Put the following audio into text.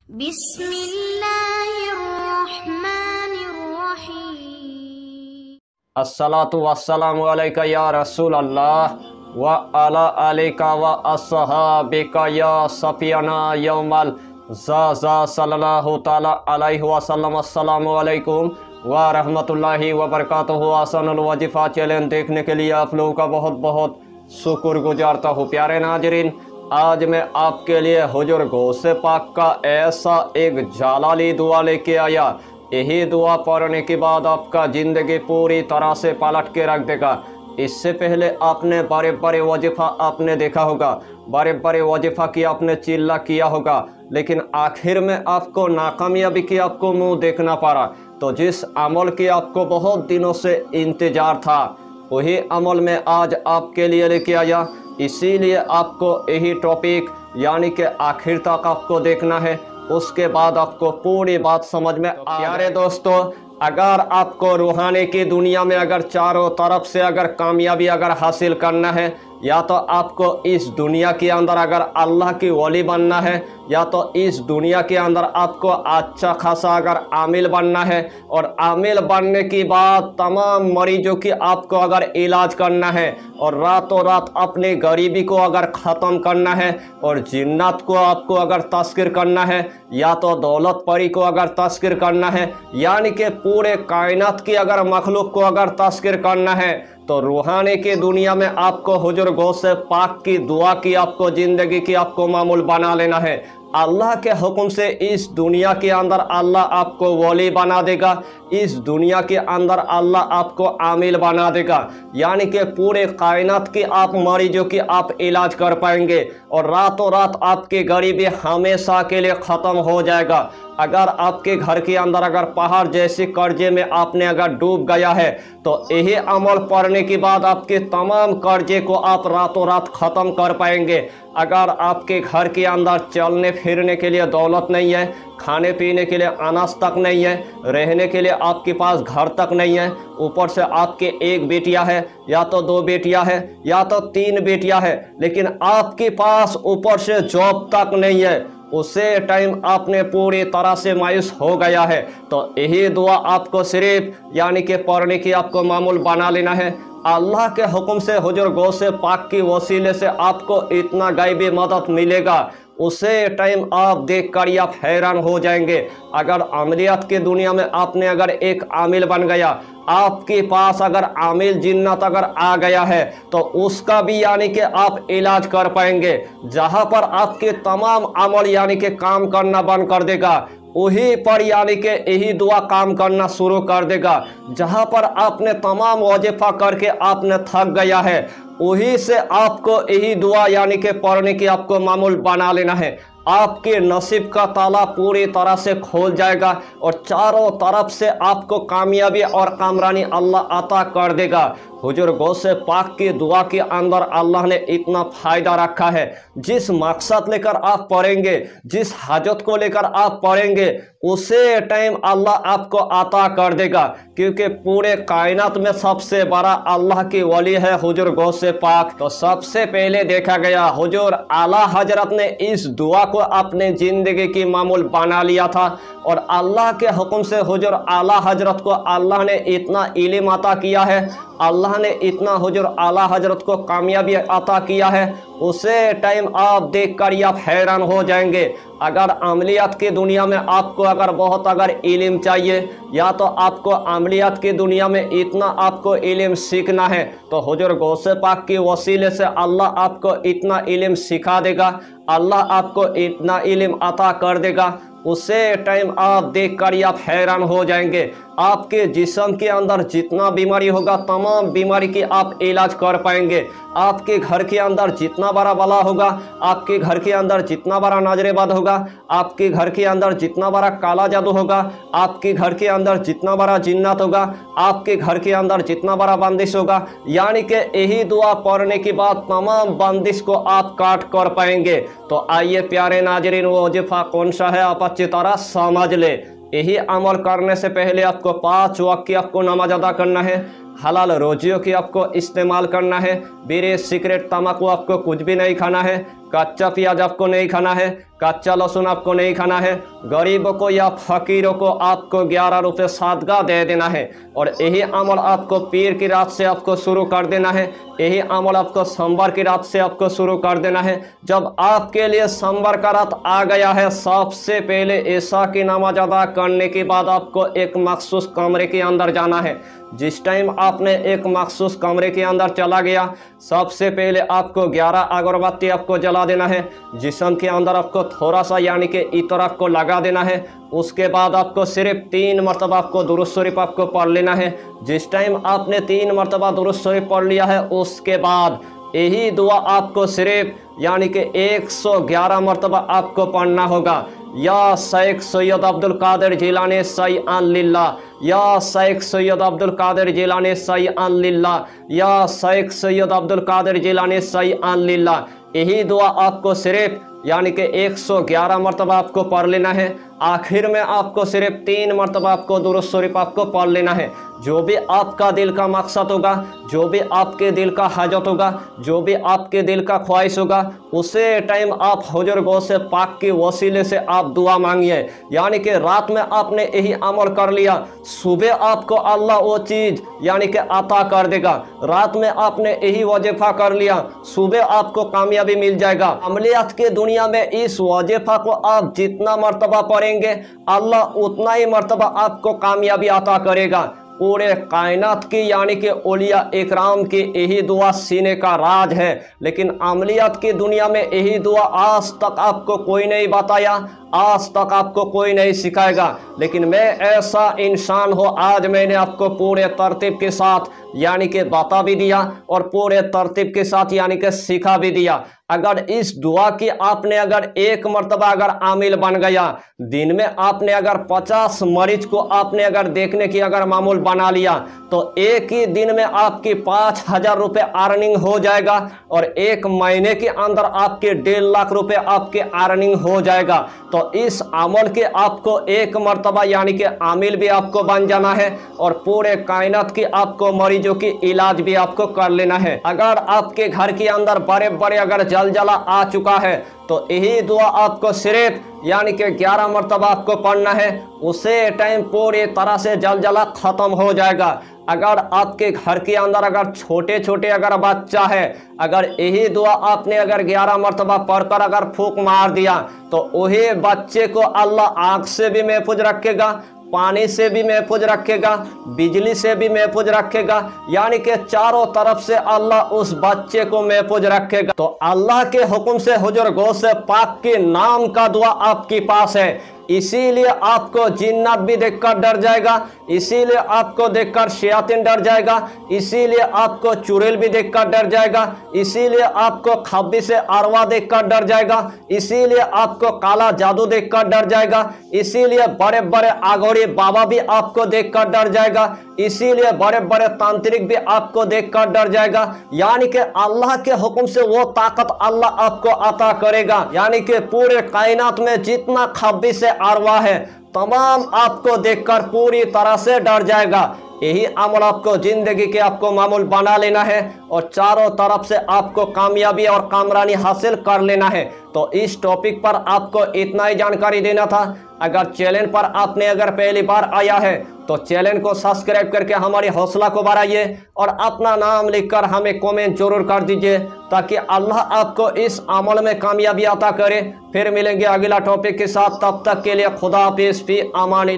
बिस्मिल्लाहिर्रहमानिर्रहीम। अस्सलातु वस्सलामु अलैका या रसूल अल्लाह व अला आलिका व अस्सहाबिका या सफियाना यौमल ज़ा सल्लल्लाहु ताला अलैहि वसल्लम। अस्सलामु अलैकुम व रहमतुल्लाहि व बरकातुहु। आसानुल वजीफ़ा चैनल देखने के लिए आप लोगों का बहुत बहुत शुक्रगुजारता हूँ। प्यारे नाजरीन, आज मैं आपके लिए हुजूर गौसे पाक का ऐसा एक जालाली दुआ लेके आया। यही दुआ पढ़ने के बाद आपका ज़िंदगी पूरी तरह से पलट के रख देगा। इससे पहले आपने बड़े बड़े वजीफ़ा आपने देखा होगा, बड़े बड़े वजीफ़ा की आपने चिल्ला किया होगा, लेकिन आखिर में आपको नाकामयाबी की आपको मुंह देखना पड़ा। तो जिस अमल की आपको बहुत दिनों से इंतज़ार था, वही अमल में आज आपके लिए लेके आया। इसीलिए आपको यही टॉपिक यानी कि आखिर तक आपको देखना है, उसके बाद आपको पूरी बात समझ में प्यारे दोस्तों, अगर आपको रूहानी की दुनिया में अगर चारों तरफ से अगर कामयाबी अगर हासिल करना है, या तो आपको इस दुनिया के अंदर अगर अल्लाह की वली बनना है, या तो इस दुनिया के अंदर आपको अच्छा खासा अगर आमिल बनना है, और आमिल बनने के बाद तमाम मरीजों की आपको अगर इलाज करना है, और रातों रात अपनी गरीबी को अगर ख़त्म करना है, और जिन्नात को आपको अगर तस्किर करना है, या तो दौलत परी को अगर तस्किर करना है, यानी कि पूरे कायनात की अगर मखलूक को अगर तस्किर करना है, तो रूहानी की दुनिया में आपको हुजूर गौसे पाक की दुआ की आपको ज़िंदगी की आपको मामूल बना लेना है। अल्लाह के हुक्म से इस दुनिया के अंदर अल्लाह आपको वली बना देगा, इस दुनिया के अंदर अल्लाह आपको आमिल बना देगा, यानी कि पूरे कायनात की आप मरीजों की आप इलाज कर पाएंगे, और रातों रात आपकी गरीबी हमेशा के लिए ख़त्म हो जाएगा। अगर आपके घर के अंदर अगर पहाड़ जैसे कर्जे में आपने अगर डूब गया है, तो यही अमल पढ़ने के बाद आपके तमाम कर्जे को आप रातों रात ख़त्म कर पाएंगे। अगर आपके घर के अंदर चलने फिरने के लिए दौलत नहीं है, खाने पीने के लिए अनाज तक नहीं है, रहने के लिए आपके पास घर तक नहीं है, ऊपर से आपके एक बेटियां है, या तो दो बेटियां है, या तो तीन बेटियां है, लेकिन आपके पास ऊपर से जॉब तक नहीं है, उसे टाइम आपने पूरी तरह से मायूस हो गया है, तो यही दुआ आपको सिर्फ यानी कि पढ़ने की आपको मामूल बना लेना है। अल्लाह के हुक्म से हुजूर गौसे पाक की वसीले से आपको इतना गायबी मदद मिलेगा, उसे टाइम आप देख कर आप हैरान हो जाएंगे। अगर अमलियत की दुनिया में आपने अगर एक आमिल बन गया, आपके पास अगर आमिल जिन्नत अगर आ गया है, तो उसका भी यानी कि आप इलाज कर पाएंगे। जहाँ पर आपके तमाम अमल यानी कि काम करना बंद कर देगा, वहीं पर यानी कि यही दुआ काम करना शुरू कर देगा। जहाँ पर आपने तमाम वजीफा करके आपने थक गया है, वहीं से आपको यही दुआ यानी कि पढ़ने की आपको मामूल बना लेना है। आपके नसीब का ताला पूरी तरह से खोल जाएगा, और चारों तरफ से आपको कामयाबी और कामरानी अल्लाह अता कर देगा। हुजूर गौसे पाक की दुआ के अंदर अल्लाह ने इतना फ़ायदा रखा है। जिस मकसद लेकर आप पढ़ेंगे, जिस हाजत को लेकर आप पढ़ेंगे, उसे टाइम अल्लाह आपको अता कर देगा, क्योंकि पूरे कायनात में सबसे बड़ा अल्लाह की वली है हुजूर गौसे पाक। तो सबसे पहले देखा गया हुजूर आला हजरत ने इस दुआ को अपने ज़िंदगी की मामूल बना लिया था, और अल्लाह के हुक्म से हुजूर आला हजरत को अल्लाह ने इतना इल्म अता किया है, अल्लाह ने इतना हुजूर आला हजरत को कामयाबी अता किया है, उसे टाइम आप देखकर आप हैरान हो जाएंगे। अगर अमलियत की दुनिया में आपको अगर बहुत अगर इल्म चाहिए, या तो आपको अमलियत की दुनिया में इतना आपको इल्म सीखना है, तो हुजूर गौसे पाक की वसीले से अल्लाह आपको इतना इल्म सिखा देगा, अल्लाह आपको इतना इल्म अता कर देगा, उसे टाइम आप देखकर आप हैरान हो जाएंगे। आपके जिस्म के अंदर जितना बीमारी होगा, तमाम बीमारी की आप इलाज कर पाएंगे। आपके घर के अंदर जितना बड़ा बला होगा, आपके घर के अंदर जितना बड़ा नजरेबद होगा, आपके घर के अंदर जितना बड़ा काला जादू होगा, आपके घर के अंदर जितना बड़ा जिन्नत होगा, आपके घर के अंदर जितना बड़ा बंदिश होगा, यानी कि यही दुआ पढ़ने के बाद तमाम बंदिश को आप काट कर पाएंगे। तो आइए प्यारे नाजरीन, वो वजीफा कौन सा है आप अच्छी तरह समझ ले। यही अमल करने से पहले आपको 5 वक्त की आपको नमाज अदा करना है, हलाल रोजियों की आपको इस्तेमाल करना है, बीड़ी सिगरेट तम्बाकू आपको कुछ भी नहीं खाना है, कच्चा प्याज आपको नहीं खाना है, कच्चा लहसुन आपको नहीं खाना है, गरीबों को या फकीरों को आपको 11 रुपये सदका दे देना है। और यही अमल आपको पीर की रात से आपको शुरू कर देना है, यही अमल आपको सोमवार की रात से आपको शुरू कर देना है। जब आपके लिए सोमवार का रात आ गया है, सबसे पहले ईशा की नमाज अदा करने के बाद आपको एक मखसूस कमरे के अंदर जाना है। जिस टाइम आपने एक मखसूस कमरे के अंदर चला गया, सबसे पहले आपको 11 अगरबत्ती आपको जला देना है। जिस्म के अंदर आपको थोड़ा सा यानी कि इत्र आपको लगा देना है। उसके बाद आपको सिर्फ 3 मरतबा आपको दुरूद शरीफ आपको पढ़ लेना है। जिस टाइम आपने 3 मरतबा दुरूद शरीफ पढ़ लिया है, उसके बाद यही दुआ आपको सिर्फ यानी कि 111 मरतबा आपको पढ़ना होगा। या शेख सैयद अब्दुल कादिर जिलानी सैय्यन लिल्लाह, या शेख सैयद अब्दुल कादिर जिलानी सैय्यन लिल्लाह, या शेख सैयद अब्दुल कादिर जिलानी सैय्यन लिल्लाह। यही दुआ आपको सिर्फ यानी कि 111 मरतबा आपको पढ़ लेना है। आखिर में आपको सिर्फ 3 मरतबा आपको दुरूद शरीफ आपको पढ़ लेना है। जो भी आपका दिल का मकसद होगा, जो भी आपके दिल का हाजत होगा, जो भी आपके दिल का ख्वाहिश होगा, उसे टाइम आप हुजूर गौ से पाक के वसीले से आप दुआ मांगिए। यानी कि रात में आपने यही अमल कर लिया, सुबह आपको अल्लाह वो चीज़ यानी कि अता कर देगा। रात में आपने यही वजीफा कर लिया, सुबह आपको कामयाबी मिल जाएगा। अमलियात के दुनिया में इस वजीफा को आप जितना मरतबा पढ़ेंगे, अल्लाह उतना ही मरतबा आपको कामयाबी अता करेगा। पूरे कायनात की यानी कि औलिया इकराम की यही दुआ सीने का राज है, लेकिन अमलियात की दुनिया में यही दुआ आज तक आपको कोई नहीं बताया, आज तक आपको कोई नहीं सिखाएगा। लेकिन मैं ऐसा इंसान हूँ, आज मैंने आपको पूरे तरतीब के साथ यानी कि बता भी दिया और पूरे तरतीब के साथ यानी कि सिखा भी दिया। अगर इस दुआ की आपने अगर 1 मरतबा अगर आमिल बन गया, दिन में आपने अगर 50 मरीज को आपने अगर देखने की अगर मामूल बना लिया, तो एक ही दिन में आपकी 5000 रुपये अर्निंग हो जाएगा और 1 महीने के अंदर आपके 1.5 लाख रुपये आपके अर्निंग हो जाएगा। तो इस अमल के आपको 1 मरतबा यानी कि आमिल भी आपको बन जाना है और पूरे कायनात की आपको मरीजों की इलाज भी आपको कर लेना है। अगर आपके घर के अंदर बड़े बड़े अगर जलजला आ चुका है, तो यही दुआ आपको सिर्फ यानी कि 11 मरतबा आपको पढ़ना है, उसे टाइम पूरी तरह से जलजला खत्म हो जाएगा। अगर आपके घर के अंदर अगर छोटे छोटे अगर बच्चा है, अगर यही दुआ आपने अगर 11 मरतबा पढ़कर अगर फूंक मार दिया, तो वही बच्चे को अल्लाह आँख से भी महफूज रखेगा, पानी से भी महफूज रखेगा, बिजली से भी महफूज रखेगा, यानी कि चारों तरफ से अल्लाह उस बच्चे को महफूज रखेगा। तो अल्लाह के हुक्म से हुजूर गौस पाक के नाम का दुआ आपके पास है, इसीलिए आपको जिन्नात भी देखकर डर जाएगा, इसीलिए आपको देखकर शयातीन डर जाएगा, इसीलिए आपको चुड़ैल भी देखकर डर जाएगा, इसीलिए आपको खब्बी से अरवा देखकर डर जाएगा, इसीलिए आपको काला जादू देखकर डर जाएगा, इसीलिए बड़े बड़े आगोरी बाबा भी आपको देखकर डर जाएगा, इसीलिए बड़े बड़े तांत्रिक भी आपको देखकर डर जाएगा। यानी कि अल्लाह के हुक्म से वो ताकत अल्लाह आपको अता करेगा। यानी कि पूरे कायनात में जितना खब्बी से अरवा है, तमाम आपको देखकर पूरी तरह से डर जाएगा। यही अमल आपको जिंदगी के आपको मामूल बना लेना है और चारों तरफ से आपको कामयाबी और कामरानी हासिल कर लेना है। तो इस टॉपिक पर आपको इतना ही जानकारी देना था। अगर चैनल पर आपने अगर पहली बार आया है, तो चैनल को सब्सक्राइब करके हमारी हौसला को बढ़ाइए और अपना नाम लिखकर हमें कमेंट जरूर कर दीजिए, ताकि अल्लाह आपको इस अमल में कामयाबी अता करे। फिर मिलेंगे अगला टॉपिक के साथ, तब तक के लिए खुदा हाफिज़, फी अमान।